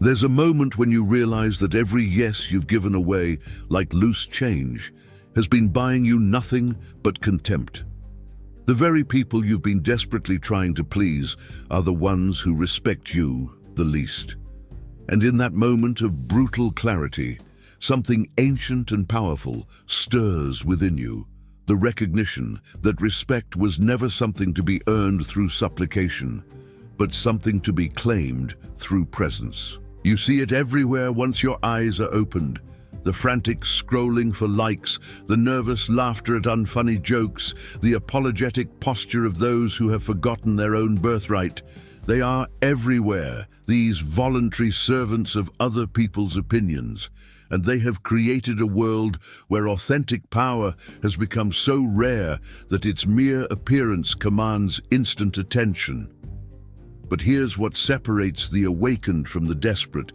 There's a moment when you realize that every yes you've given away, like loose change, has been buying you nothing but contempt. The very people you've been desperately trying to please are the ones who respect you the least. And in that moment of brutal clarity, something ancient and powerful stirs within you. The recognition that respect was never something to be earned through supplication, but something to be claimed through presence. You see it everywhere once your eyes are opened. The frantic scrolling for likes, the nervous laughter at unfunny jokes, the apologetic posture of those who have forgotten their own birthright. They are everywhere, these voluntary servants of other people's opinions. And they have created a world where authentic power has become so rare that its mere appearance commands instant attention. But here's what separates the awakened from the desperate.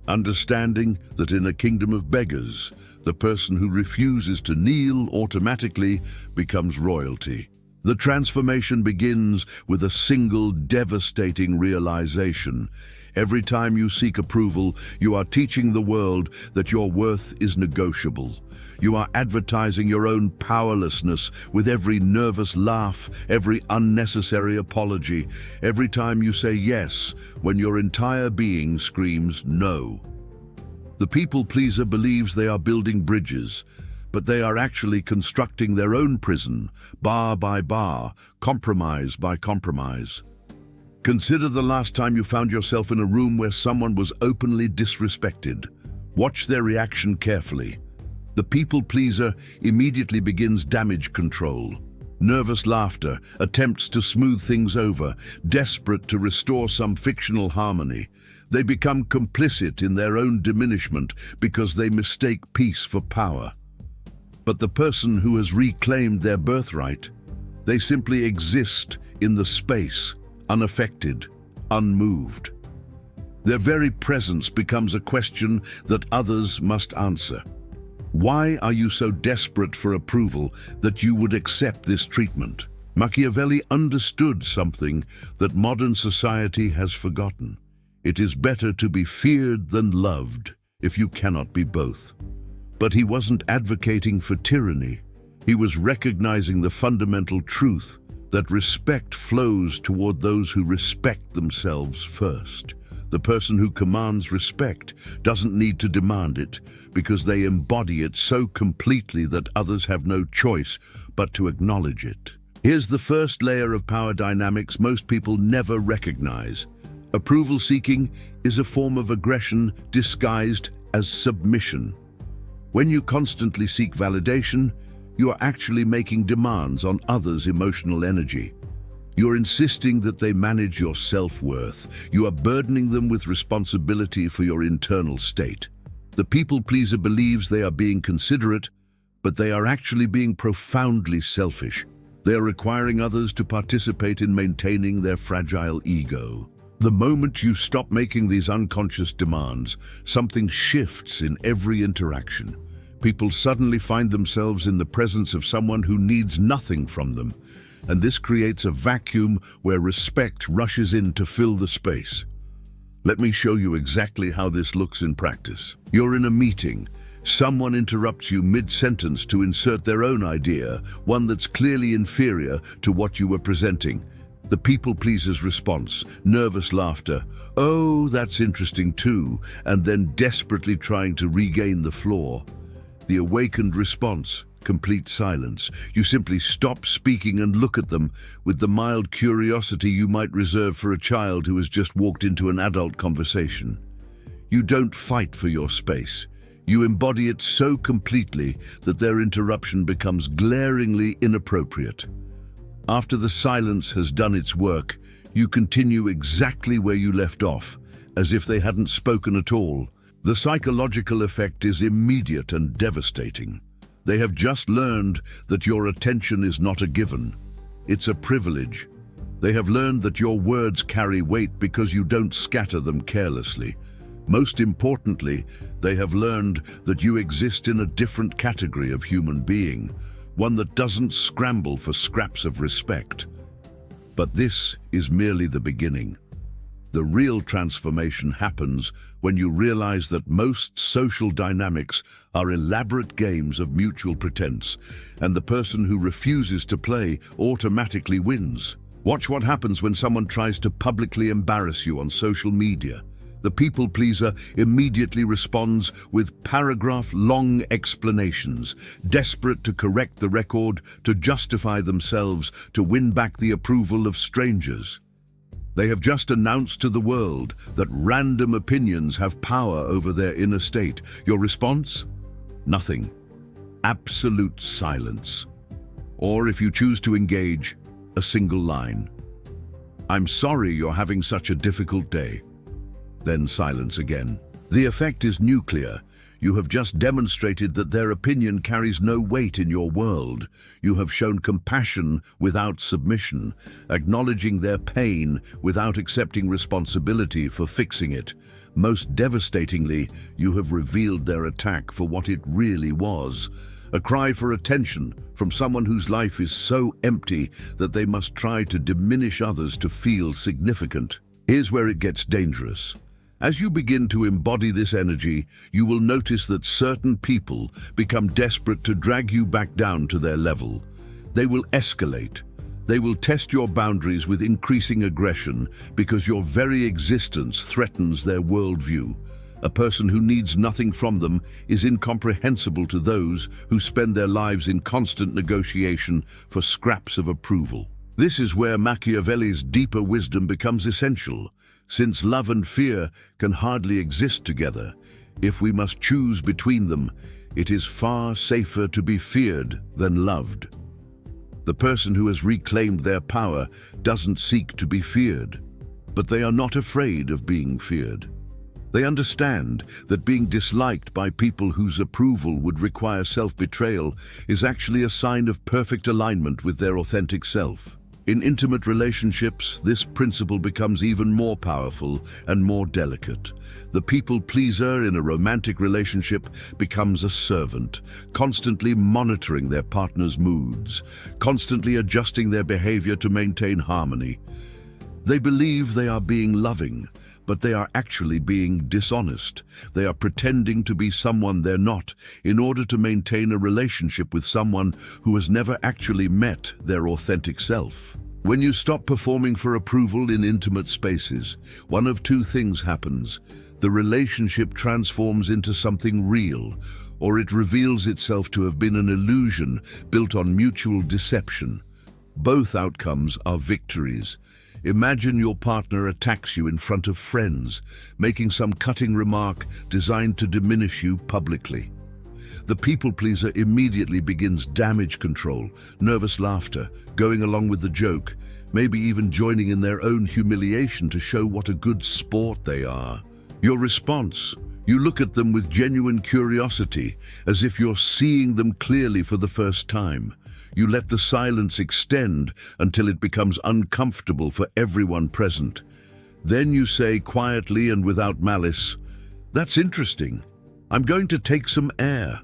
Understanding that in a kingdom of beggars, the person who refuses to kneel automatically becomes royalty. The transformation begins with a single devastating realization. Every time you seek approval, you are teaching the world that your worth is negotiable. You are advertising your own powerlessness with every nervous laugh, every unnecessary apology, every time you say yes when your entire being screams no. The people pleaser believes they are building bridges, but they are actually constructing their own prison, bar by bar, compromise by compromise. Consider the last time you found yourself in a room where someone was openly disrespected. Watch their reaction carefully. The people pleaser immediately begins damage control. Nervous laughter, attempts to smooth things over, desperate to restore some fictional harmony. They become complicit in their own diminishment because they mistake peace for power. But the person who has reclaimed their birthright, they simply exist in the space, unaffected, unmoved. Their very presence becomes a question that others must answer. Why are you so desperate for approval that you would accept this treatment? Machiavelli understood something that modern society has forgotten. It is better to be feared than loved if you cannot be both. But he wasn't advocating for tyranny. He was recognizing the fundamental truth that respect flows toward those who respect themselves first. The person who commands respect doesn't need to demand it because they embody it so completely that others have no choice but to acknowledge it. Here's the first layer of power dynamics most people never recognize. Approval seeking is a form of aggression disguised as submission. When you constantly seek validation, you are actually making demands on others' emotional energy. You're insisting that they manage your self-worth. You are burdening them with responsibility for your internal state. The people pleaser believes they are being considerate, but they are actually being profoundly selfish. They are requiring others to participate in maintaining their fragile ego. The moment you stop making these unconscious demands, something shifts in every interaction. People suddenly find themselves in the presence of someone who needs nothing from them, and this creates a vacuum where respect rushes in to fill the space. Let me show you exactly how this looks in practice. You're in a meeting. Someone interrupts you mid-sentence to insert their own idea, one that's clearly inferior to what you were presenting. The people pleaser's response, nervous laughter, "Oh, that's interesting too," and then desperately trying to regain the floor. The awakened response, complete silence. You simply stop speaking and look at them with the mild curiosity you might reserve for a child who has just walked into an adult conversation. You don't fight for your space. You embody it so completely that their interruption becomes glaringly inappropriate. After the silence has done its work, you continue exactly where you left off, as if they hadn't spoken at all. The psychological effect is immediate and devastating. They have just learned that your attention is not a given. It's a privilege. They have learned that your words carry weight because you don't scatter them carelessly. Most importantly, they have learned that you exist in a different category of human being, one that doesn't scramble for scraps of respect. But this is merely the beginning. The real transformation happens when you realize that most social dynamics are elaborate games of mutual pretense, and the person who refuses to play automatically wins. Watch what happens when someone tries to publicly embarrass you on social media. The people pleaser immediately responds with paragraph-long explanations, desperate to correct the record, to justify themselves, to win back the approval of strangers. They have just announced to the world that random opinions have power over their inner state. Your response? Nothing. Absolute silence. Or if you choose to engage, a single line. "I'm sorry you're having such a difficult day." Then silence again. The effect is nuclear. You have just demonstrated that their opinion carries no weight in your world. You have shown compassion without submission, acknowledging their pain without accepting responsibility for fixing it. Most devastatingly, you have revealed their attack for what it really was. A cry for attention from someone whose life is so empty that they must try to diminish others to feel significant. Here's where it gets dangerous. As you begin to embody this energy, you will notice that certain people become desperate to drag you back down to their level. They will escalate. They will test your boundaries with increasing aggression because your very existence threatens their worldview. A person who needs nothing from them is incomprehensible to those who spend their lives in constant negotiation for scraps of approval. This is where Machiavelli's deeper wisdom becomes essential. Since love and fear can hardly exist together, if we must choose between them, it is far safer to be feared than loved. The person who has reclaimed their power doesn't seek to be feared, but they are not afraid of being feared. They understand that being disliked by people whose approval would require self-betrayal is actually a sign of perfect alignment with their authentic self. In intimate relationships, this principle becomes even more powerful and more delicate. The people pleaser in a romantic relationship becomes a servant, constantly monitoring their partner's moods, constantly adjusting their behavior to maintain harmony. They believe they are being loving, but they are actually being dishonest. They are pretending to be someone they're not in order to maintain a relationship with someone who has never actually met their authentic self. When you stop performing for approval in intimate spaces, one of two things happens. The relationship transforms into something real, or it reveals itself to have been an illusion built on mutual deception. Both outcomes are victories. Imagine your partner attacks you in front of friends, making some cutting remark designed to diminish you publicly. The people pleaser immediately begins damage control, nervous laughter, going along with the joke, maybe even joining in their own humiliation to show what a good sport they are. Your response? You look at them with genuine curiosity, as if you're seeing them clearly for the first time. You let the silence extend until it becomes uncomfortable for everyone present. Then you say quietly and without malice, "That's interesting. I'm going to take some air."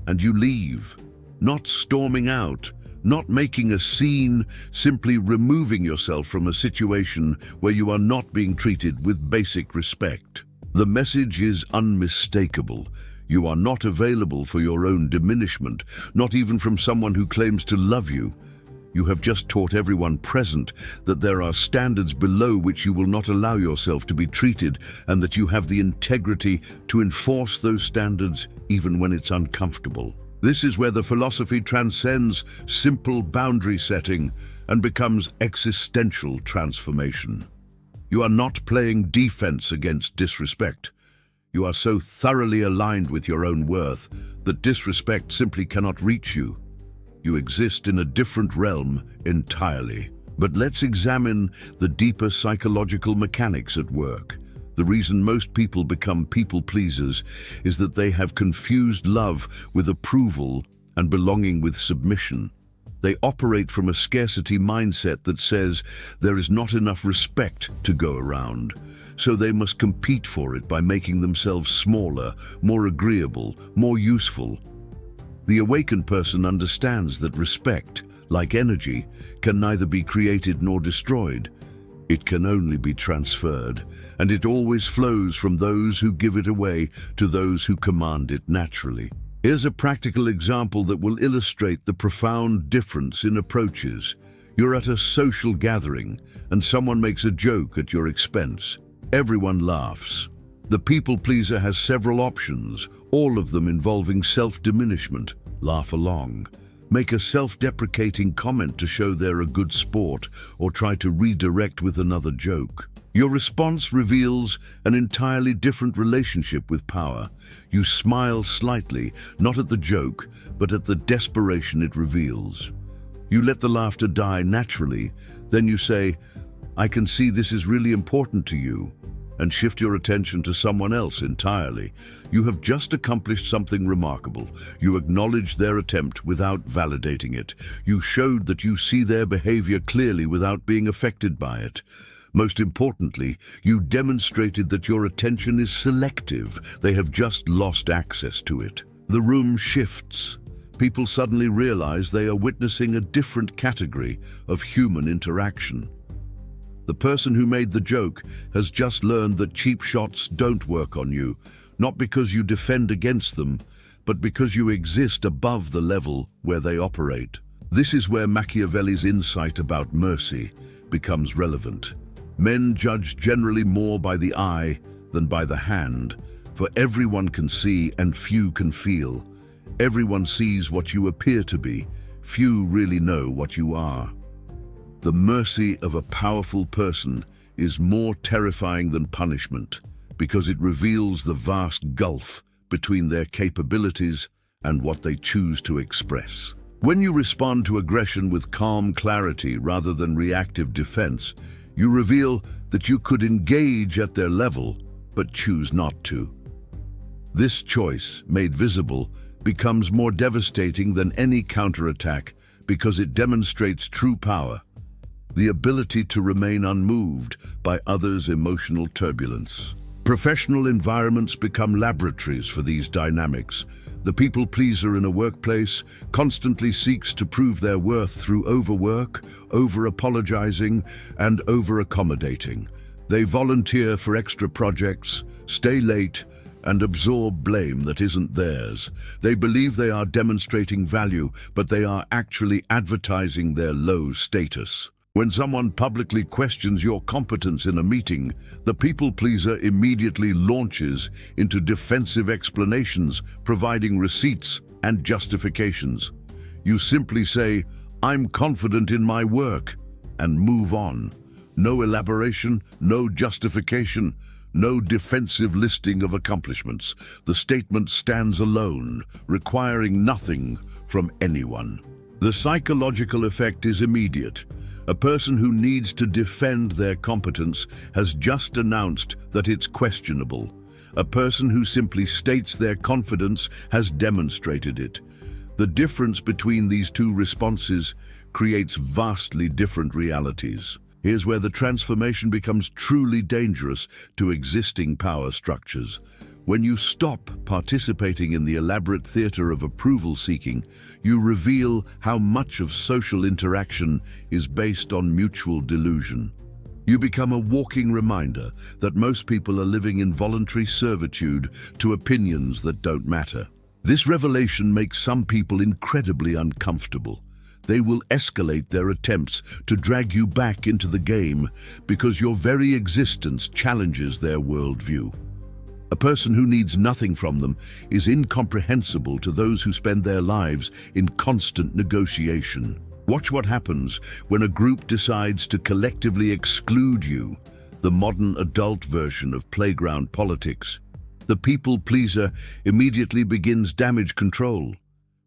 And you leave, not storming out, not making a scene, simply removing yourself from a situation where you are not being treated with basic respect. The message is unmistakable. You are not available for your own diminishment, not even from someone who claims to love you. You have just taught everyone present that there are standards below which you will not allow yourself to be treated, and that you have the integrity to enforce those standards even when it's uncomfortable. This is where the philosophy transcends simple boundary setting and becomes existential transformation. You are not playing defense against disrespect. You are so thoroughly aligned with your own worth that disrespect simply cannot reach you. You exist in a different realm entirely. But let's examine the deeper psychological mechanics at work. The reason most people become people pleasers is that they have confused love with approval and belonging with submission. They operate from a scarcity mindset that says there is not enough respect to go around, so they must compete for it by making themselves smaller, more agreeable, more useful. The awakened person understands that respect, like energy, can neither be created nor destroyed. It can only be transferred, and it always flows from those who give it away to those who command it naturally. Here's a practical example that will illustrate the profound difference in approaches. You're at a social gathering, and someone makes a joke at your expense. Everyone laughs. The people pleaser has several options, all of them involving self-diminishment. Laugh along. Make a self-deprecating comment to show they're a good sport, or try to redirect with another joke. Your response reveals an entirely different relationship with power. You smile slightly, not at the joke, but at the desperation it reveals. You let the laughter die naturally, then you say, "I can see this is really important to you," and shift your attention to someone else entirely. You have just accomplished something remarkable. You acknowledged their attempt without validating it. You showed that you see their behavior clearly without being affected by it. Most importantly, you demonstrated that your attention is selective. They have just lost access to it. The room shifts. People suddenly realize they are witnessing a different category of human interaction. The person who made the joke has just learned that cheap shots don't work on you, not because you defend against them, but because you exist above the level where they operate. This is where Machiavelli's insight about mercy becomes relevant. Men judge generally more by the eye than by the hand, for everyone can see and few can feel. Everyone sees what you appear to be, few really know what you are. The mercy of a powerful person is more terrifying than punishment because it reveals the vast gulf between their capabilities and what they choose to express. When you respond to aggression with calm clarity rather than reactive defense, you reveal that you could engage at their level, but choose not to. This choice, made visible, becomes more devastating than any counterattack because it demonstrates true power, the ability to remain unmoved by others' emotional turbulence. Professional environments become laboratories for these dynamics. The people pleaser in a workplace constantly seeks to prove their worth through overwork, over-apologizing, and over-accommodating. They volunteer for extra projects, stay late, and absorb blame that isn't theirs. They believe they are demonstrating value, but they are actually advertising their low status. When someone publicly questions your competence in a meeting, the people pleaser immediately launches into defensive explanations, providing receipts and justifications. You simply say, "I'm confident in my work," and move on. No elaboration, no justification, no defensive listing of accomplishments. The statement stands alone, requiring nothing from anyone. The psychological effect is immediate. A person who needs to defend their competence has just announced that it's questionable. A person who simply states their confidence has demonstrated it. The difference between these two responses creates vastly different realities. Here's where the transformation becomes truly dangerous to existing power structures. When you stop participating in the elaborate theater of approval seeking, you reveal how much of social interaction is based on mutual delusion. You become a walking reminder that most people are living in voluntary servitude to opinions that don't matter. This revelation makes some people incredibly uncomfortable. They will escalate their attempts to drag you back into the game because your very existence challenges their worldview. A person who needs nothing from them is incomprehensible to those who spend their lives in constant negotiation. Watch what happens when a group decides to collectively exclude you, the modern adult version of playground politics. The people pleaser immediately begins damage control,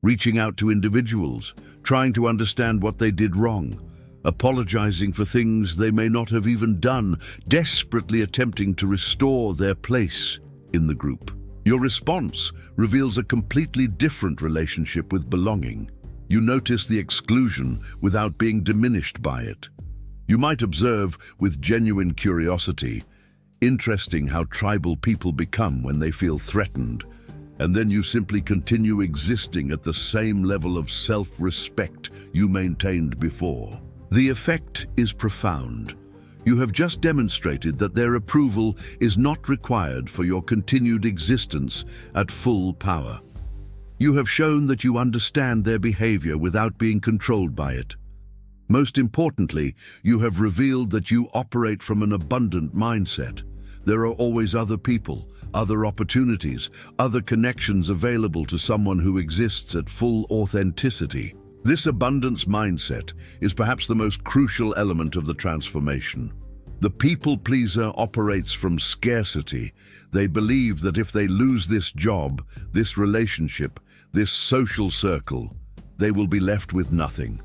reaching out to individuals, trying to understand what they did wrong, apologizing for things they may not have even done, desperately attempting to restore their place in the group. Your response reveals a completely different relationship with belonging. You notice the exclusion without being diminished by it. You might observe with genuine curiosity, interesting how tribal people become when they feel threatened, and then you simply continue existing at the same level of self-respect you maintained before. The effect is profound. You have just demonstrated that their approval is not required for your continued existence at full power. You have shown that you understand their behavior without being controlled by it. Most importantly, you have revealed that you operate from an abundant mindset. There are always other people, other opportunities, other connections available to someone who exists at full authenticity. This abundance mindset is perhaps the most crucial element of the transformation. The people pleaser operates from scarcity. They believe that if they lose this job, this relationship, this social circle, they will be left with nothing.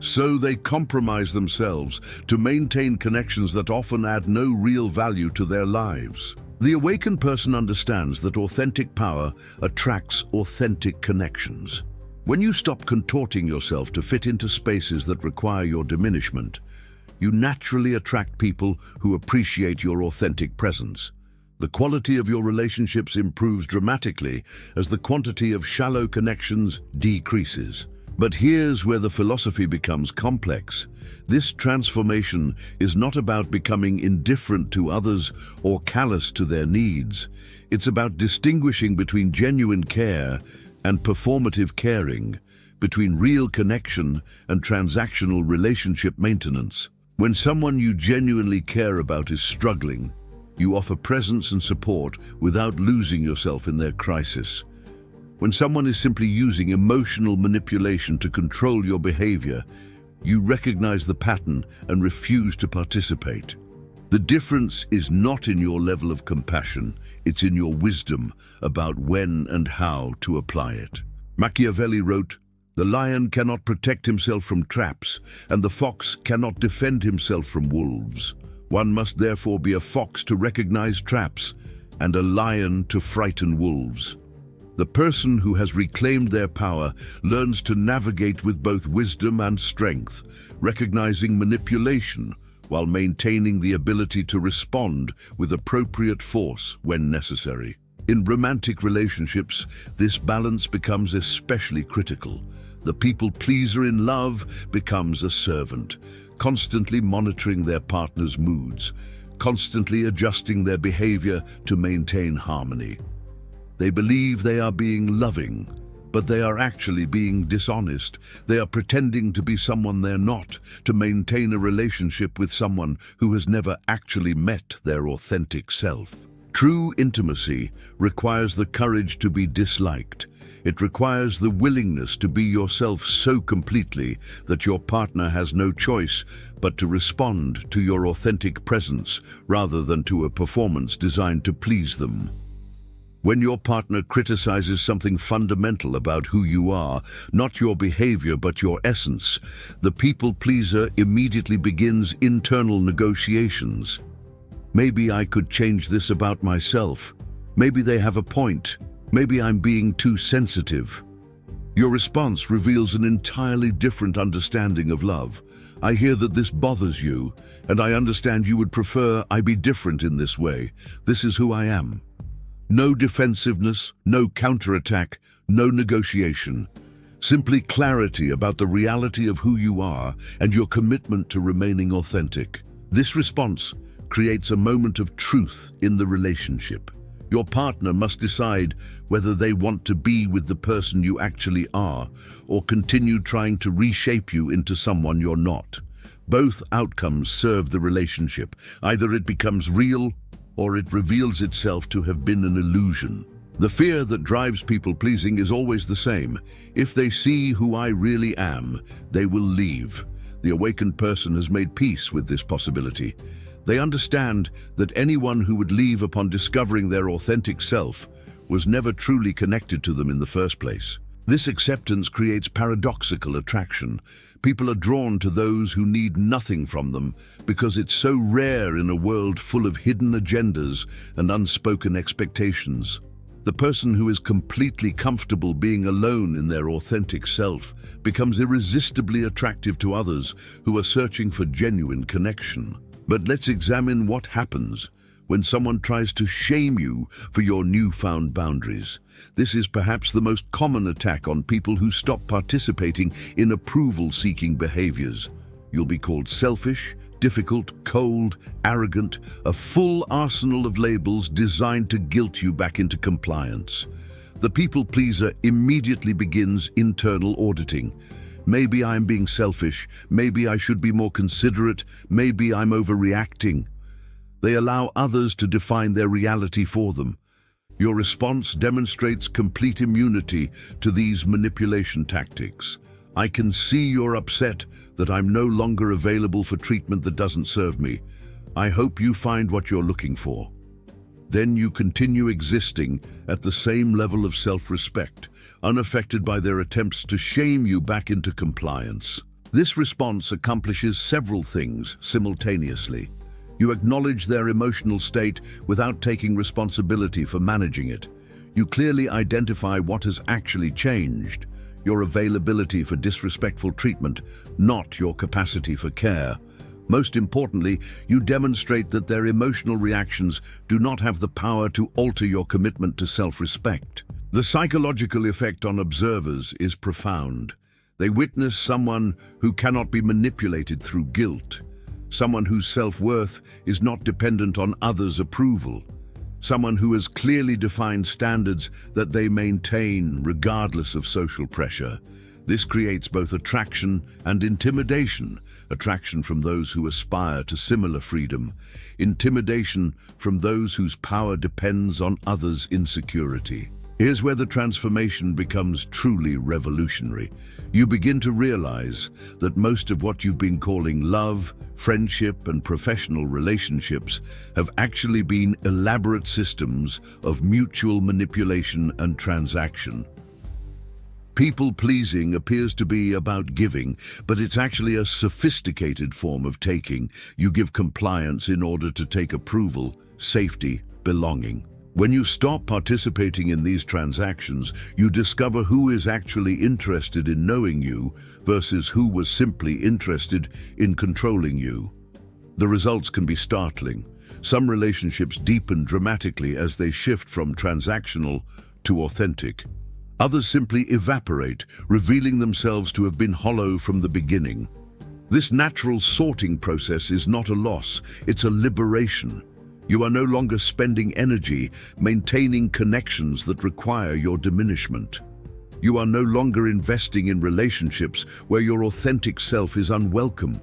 So they compromise themselves to maintain connections that often add no real value to their lives. The awakened person understands that authentic power attracts authentic connections. When you stop contorting yourself to fit into spaces that require your diminishment, you naturally attract people who appreciate your authentic presence. The quality of your relationships improves dramatically as the quantity of shallow connections decreases. But here's where the philosophy becomes complex. This transformation is not about becoming indifferent to others or callous to their needs. It's about distinguishing between genuine care and performative caring, between real connection and transactional relationship maintenance. When someone you genuinely care about is struggling, you offer presence and support without losing yourself in their crisis. When someone is simply using emotional manipulation to control your behavior, you recognize the pattern and refuse to participate. The difference is not in your level of compassion, it's in your wisdom about when and how to apply it. Machiavelli wrote, "The lion cannot protect himself from traps, and the fox cannot defend himself from wolves. One must therefore be a fox to recognize traps, and a lion to frighten wolves." The person who has reclaimed their power learns to navigate with both wisdom and strength, recognizing manipulation while maintaining the ability to respond with appropriate force when necessary. In romantic relationships, this balance becomes especially critical. The people pleaser in love becomes a servant, constantly monitoring their partner's moods, constantly adjusting their behavior to maintain harmony. They believe they are being loving, but they are actually being dishonest. They are pretending to be someone they're not, to maintain a relationship with someone who has never actually met their authentic self. True intimacy requires the courage to be disliked. It requires the willingness to be yourself so completely that your partner has no choice but to respond to your authentic presence rather than to a performance designed to please them. When your partner criticizes something fundamental about who you are, not your behavior but your essence, the people pleaser immediately begins internal negotiations. Maybe I could change this about myself. Maybe they have a point. Maybe I'm being too sensitive. Your response reveals an entirely different understanding of love. I hear that this bothers you, and I understand you would prefer I be different in this way. This is who I am. No defensiveness, no counterattack, no negotiation. Simply clarity about the reality of who you are and your commitment to remaining authentic. This response creates a moment of truth in the relationship. Your partner must decide whether they want to be with the person you actually are or continue trying to reshape you into someone you're not. Both outcomes serve the relationship. Either it becomes real or it reveals itself to have been an illusion. The fear that drives people pleasing is always the same. If they see who I really am, they will leave. The awakened person has made peace with this possibility. They understand that anyone who would leave upon discovering their authentic self was never truly connected to them in the first place. This acceptance creates paradoxical attraction. People are drawn to those who need nothing from them because it's so rare in a world full of hidden agendas and unspoken expectations. The person who is completely comfortable being alone in their authentic self becomes irresistibly attractive to others who are searching for genuine connection. But let's examine what happens when someone tries to shame you for your newfound boundaries. This is perhaps the most common attack on people who stop participating in approval-seeking behaviors. You'll be called selfish, difficult, cold, arrogant, a full arsenal of labels designed to guilt you back into compliance. The people pleaser immediately begins internal auditing. Maybe I'm being selfish, maybe I should be more considerate, maybe I'm overreacting. They allow others to define their reality for them. Your response demonstrates complete immunity to these manipulation tactics. I can see you're upset that I'm no longer available for treatment that doesn't serve me. I hope you find what you're looking for. Then you continue existing at the same level of self-respect, unaffected by their attempts to shame you back into compliance. This response accomplishes several things simultaneously. You acknowledge their emotional state without taking responsibility for managing it. You clearly identify what has actually changed, your availability for disrespectful treatment, not your capacity for care. Most importantly, you demonstrate that their emotional reactions do not have the power to alter your commitment to self-respect. The psychological effect on observers is profound. They witness someone who cannot be manipulated through guilt, someone whose self-worth is not dependent on others' approval, someone who has clearly defined standards that they maintain regardless of social pressure. This creates both attraction and intimidation. Attraction from those who aspire to similar freedom, intimidation from those whose power depends on others' insecurity. Here's where the transformation becomes truly revolutionary. You begin to realize that most of what you've been calling love, friendship, and professional relationships have actually been elaborate systems of mutual manipulation and transaction. People-pleasing appears to be about giving, but it's actually a sophisticated form of taking. You give compliance in order to take approval, safety, belonging. When you stop participating in these transactions, you discover who is actually interested in knowing you versus who was simply interested in controlling you. The results can be startling. Some relationships deepen dramatically as they shift from transactional to authentic. Others simply evaporate, revealing themselves to have been hollow from the beginning. This natural sorting process is not a loss, it's a liberation. You are no longer spending energy maintaining connections that require your diminishment. You are no longer investing in relationships where your authentic self is unwelcome.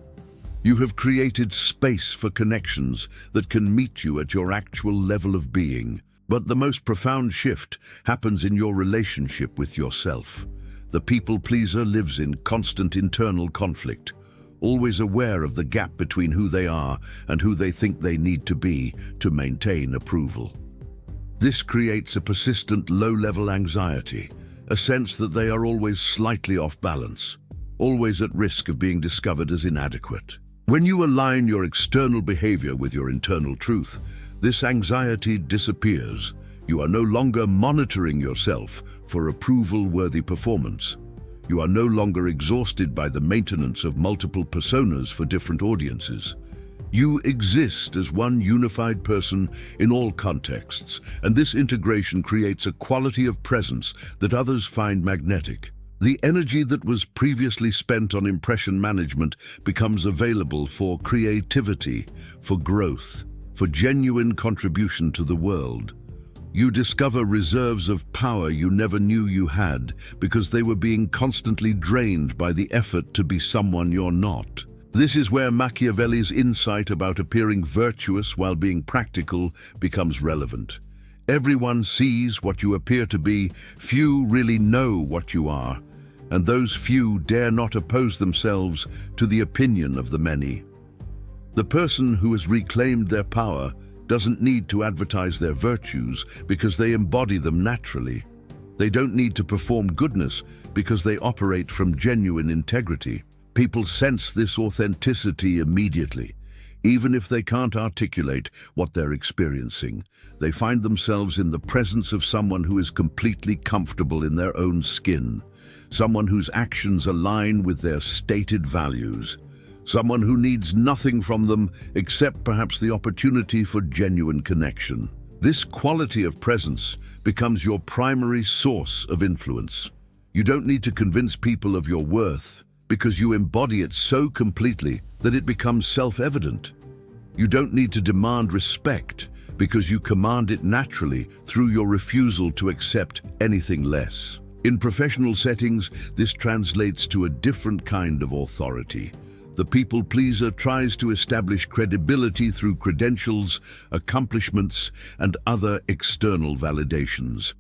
You have created space for connections that can meet you at your actual level of being. But the most profound shift happens in your relationship with yourself. The people pleaser lives in constant internal conflict, always aware of the gap between who they are and who they think they need to be to maintain approval. This creates a persistent low-level anxiety, a sense that they are always slightly off balance, always at risk of being discovered as inadequate. When you align your external behavior with your internal truth, this anxiety disappears. You are no longer monitoring yourself for approval-worthy performance. You are no longer exhausted by the maintenance of multiple personas for different audiences. You exist as one unified person in all contexts, and this integration creates a quality of presence that others find magnetic. The energy that was previously spent on impression management becomes available for creativity, for growth, for genuine contribution to the world. You discover reserves of power you never knew you had because they were being constantly drained by the effort to be someone you're not. This is where Machiavelli's insight about appearing virtuous while being practical becomes relevant. Everyone sees what you appear to be, few really know what you are, and those few dare not oppose themselves to the opinion of the many. The person who has reclaimed their power doesn't need to advertise their virtues because they embody them naturally. They don't need to perform goodness because they operate from genuine integrity. People sense this authenticity immediately. Even if they can't articulate what they're experiencing, they find themselves in the presence of someone who is completely comfortable in their own skin, someone whose actions align with their stated values, someone who needs nothing from them except perhaps the opportunity for genuine connection. This quality of presence becomes your primary source of influence. You don't need to convince people of your worth. because you embody it so completely that it becomes self-evident. You don't need to demand respect because you command it naturally through your refusal to accept anything less. In professional settings, this translates to a different kind of authority. The people pleaser tries to establish credibility through credentials, accomplishments, and other external validations.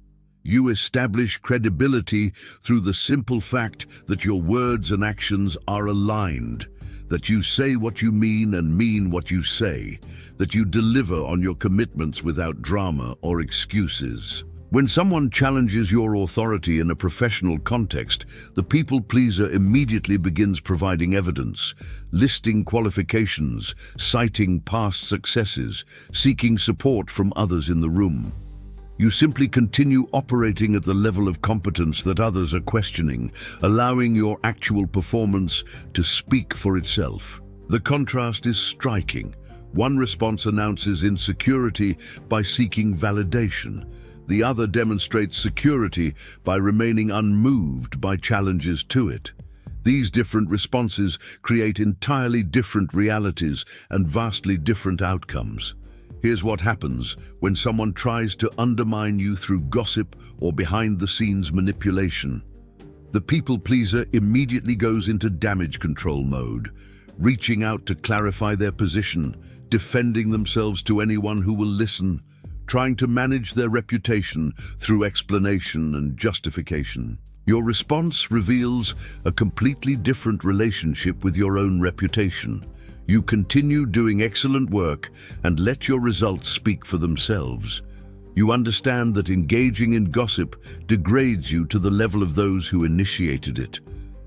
You establish credibility through the simple fact that your words and actions are aligned, that you say what you mean and mean what you say, that you deliver on your commitments without drama or excuses. When someone challenges your authority in a professional context, the people pleaser immediately begins providing evidence, listing qualifications, citing past successes, seeking support from others in the room. You simply continue operating at the level of competence that others are questioning, allowing your actual performance to speak for itself. The contrast is striking. One response announces insecurity by seeking validation. The other demonstrates security by remaining unmoved by challenges to it. These different responses create entirely different realities and vastly different outcomes. Here's what happens when someone tries to undermine you through gossip or behind-the-scenes manipulation. The people pleaser immediately goes into damage control mode, reaching out to clarify their position, defending themselves to anyone who will listen, trying to manage their reputation through explanation and justification. Your response reveals a completely different relationship with your own reputation. You continue doing excellent work and let your results speak for themselves. You understand that engaging in gossip degrades you to the level of those who initiated it.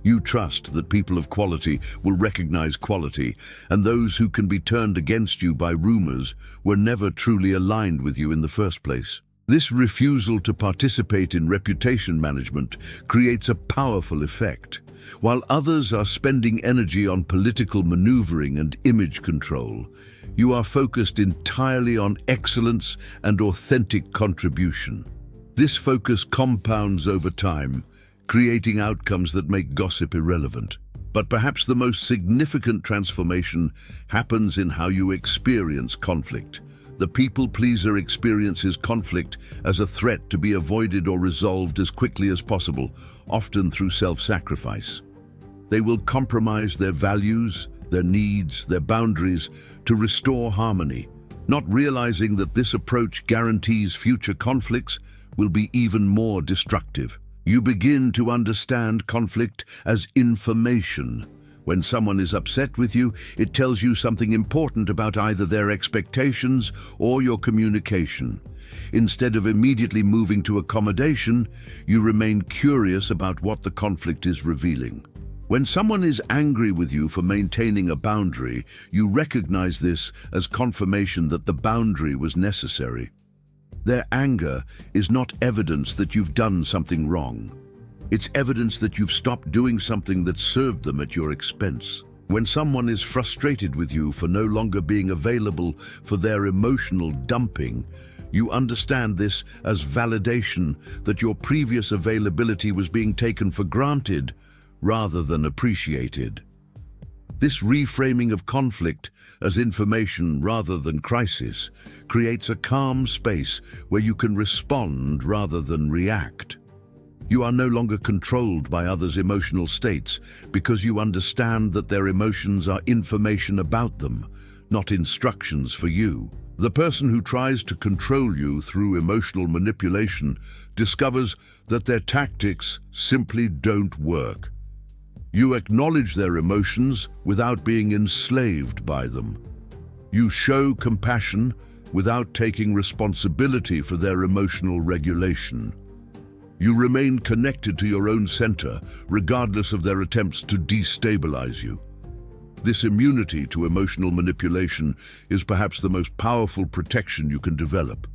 You trust that people of quality will recognize quality, and those who can be turned against you by rumors were never truly aligned with you in the first place. This refusal to participate in reputation management creates a powerful effect. While others are spending energy on political maneuvering and image control, you are focused entirely on excellence and authentic contribution. This focus compounds over time, creating outcomes that make gossip irrelevant. But perhaps the most significant transformation happens in how you experience conflict. The people pleaser experiences conflict as a threat to be avoided or resolved as quickly as possible, often through self-sacrifice. They will compromise their values, their needs, their boundaries to restore harmony, not realizing that this approach guarantees future conflicts will be even more destructive. You begin to understand conflict as information. When someone is upset with you, it tells you something important about either their expectations or your communication. Instead of immediately moving to accommodation, you remain curious about what the conflict is revealing. When someone is angry with you for maintaining a boundary, you recognize this as confirmation that the boundary was necessary. Their anger is not evidence that you've done something wrong. It's evidence that you've stopped doing something that served them at your expense. When someone is frustrated with you for no longer being available for their emotional dumping, you understand this as validation that your previous availability was being taken for granted rather than appreciated. This reframing of conflict as information rather than crisis creates a calm space where you can respond rather than react. You are no longer controlled by others' emotional states because you understand that their emotions are information about them, not instructions for you. The person who tries to control you through emotional manipulation discovers that their tactics simply don't work. You acknowledge their emotions without being enslaved by them. You show compassion without taking responsibility for their emotional regulation. You remain connected to your own center, regardless of their attempts to destabilize you. This immunity to emotional manipulation is perhaps the most powerful protection you can develop.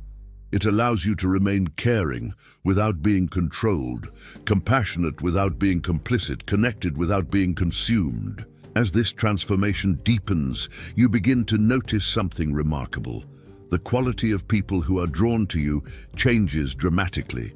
It allows you to remain caring without being controlled, compassionate without being complicit, connected without being consumed. As this transformation deepens, you begin to notice something remarkable. The quality of people who are drawn to you changes dramatically.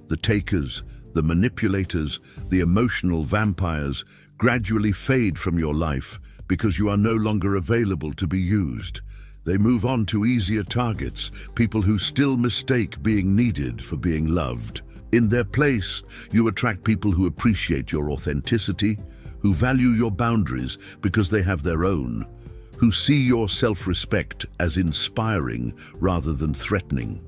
The takers, the manipulators, the emotional vampires gradually fade from your life because you are no longer available to be used. They move on to easier targets, people who still mistake being needed for being loved. In their place, you attract people who appreciate your authenticity, who value your boundaries because they have their own, who see your self-respect as inspiring rather than threatening.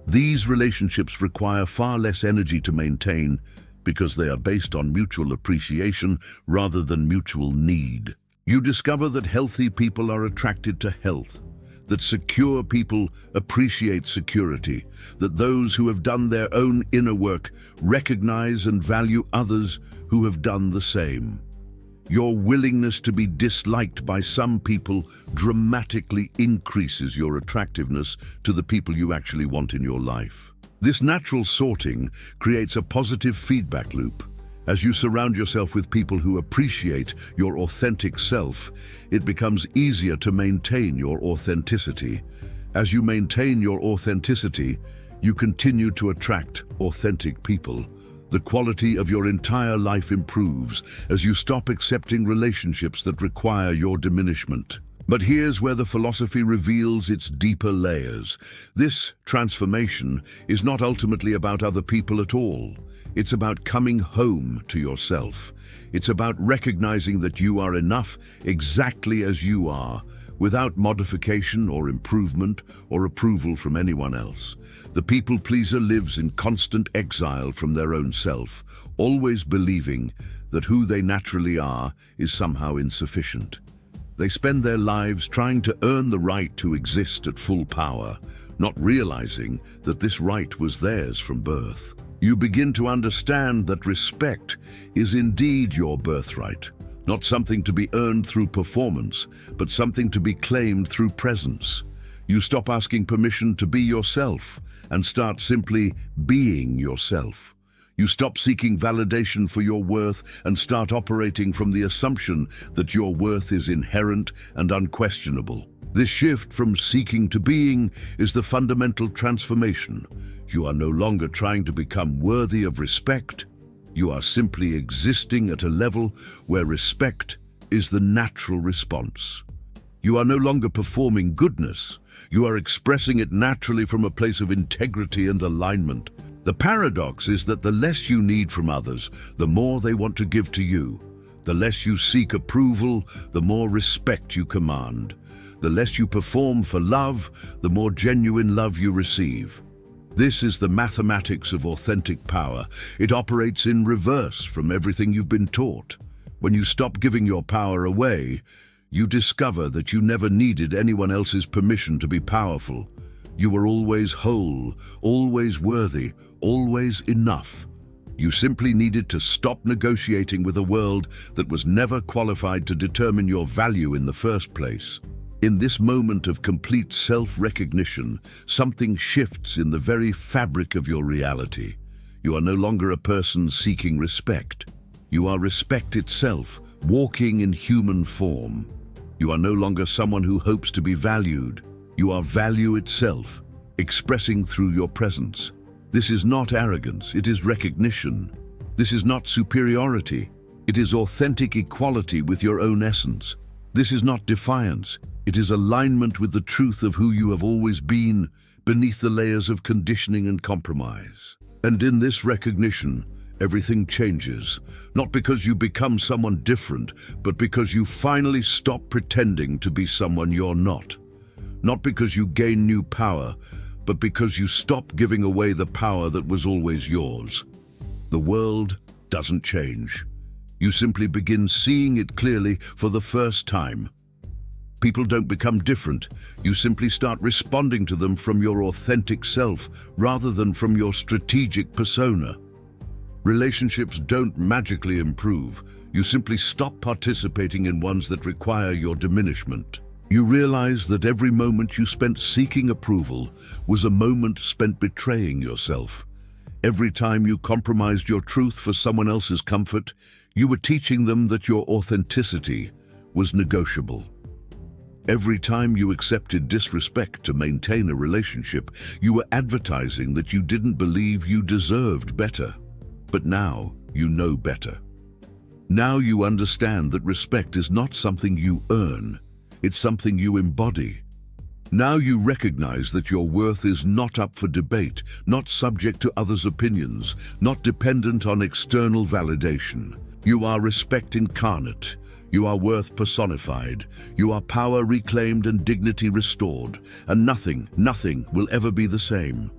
These relationships require far less energy to maintain because they are based on mutual appreciation rather than mutual need. You discover that healthy people are attracted to health, that secure people appreciate security, that those who have done their own inner work recognize and value others who have done the same. Your willingness to be disliked by some people dramatically increases your attractiveness to the people you actually want in your life. This natural sorting creates a positive feedback loop. As you surround yourself with people who appreciate your authentic self, it becomes easier to maintain your authenticity. As you maintain your authenticity, you continue to attract authentic people. The quality of your entire life improves as you stop accepting relationships that require your diminishment. But here's where the philosophy reveals its deeper layers. This transformation is not ultimately about other people at all. It's about coming home to yourself. It's about recognizing that you are enough exactly as you are, without modification or improvement or approval from anyone else. The people pleaser lives in constant exile from their own self, always believing that who they naturally are is somehow insufficient. They spend their lives trying to earn the right to exist at full power, not realizing that this right was theirs from birth. You begin to understand that respect is indeed your birthright, not something to be earned through performance, but something to be claimed through presence. You stop asking permission to be yourself and start simply being yourself. You stop seeking validation for your worth and start operating from the assumption that your worth is inherent and unquestionable. This shift from seeking to being is the fundamental transformation. You are no longer trying to become worthy of respect. You are simply existing at a level where respect is the natural response. You are no longer performing goodness. You are expressing it naturally from a place of integrity and alignment. The paradox is that the less you need from others, the more they want to give to you. The less you seek approval, the more respect you command. The less you perform for love, the more genuine love you receive. This is the mathematics of authentic power. It operates in reverse from everything you've been taught. When you stop giving your power away, you discover that you never needed anyone else's permission to be powerful. You were always whole, always worthy, always enough. You simply needed to stop negotiating with a world that was never qualified to determine your value in the first place. In this moment of complete self-recognition, something shifts in the very fabric of your reality. You are no longer a person seeking respect. You are respect itself, walking in human form. You are no longer someone who hopes to be valued. You are value itself, expressing through your presence. This is not arrogance, it is recognition. This is not superiority, it is authentic equality with your own essence. This is not defiance, it is alignment with the truth of who you have always been beneath the layers of conditioning and compromise. And in this recognition, everything changes, not because you become someone different, but because you finally stop pretending to be someone you're not. Not because you gain new power, but because you stop giving away the power that was always yours. The world doesn't change. You simply begin seeing it clearly for the first time. People don't become different. You simply start responding to them from your authentic self rather than from your strategic persona. Relationships don't magically improve. You simply stop participating in ones that require your diminishment. You realize that every moment you spent seeking approval was a moment spent betraying yourself. Every time you compromised your truth for someone else's comfort, you were teaching them that your authenticity was negotiable. Every time you accepted disrespect to maintain a relationship, you were advertising that you didn't believe you deserved better. But now you know better. Now you understand that respect is not something you earn, it's something you embody. Now you recognize that your worth is not up for debate, not subject to others' opinions, not dependent on external validation. You are respect incarnate. You are worth personified. You are power reclaimed and dignity restored. And nothing will ever be the same.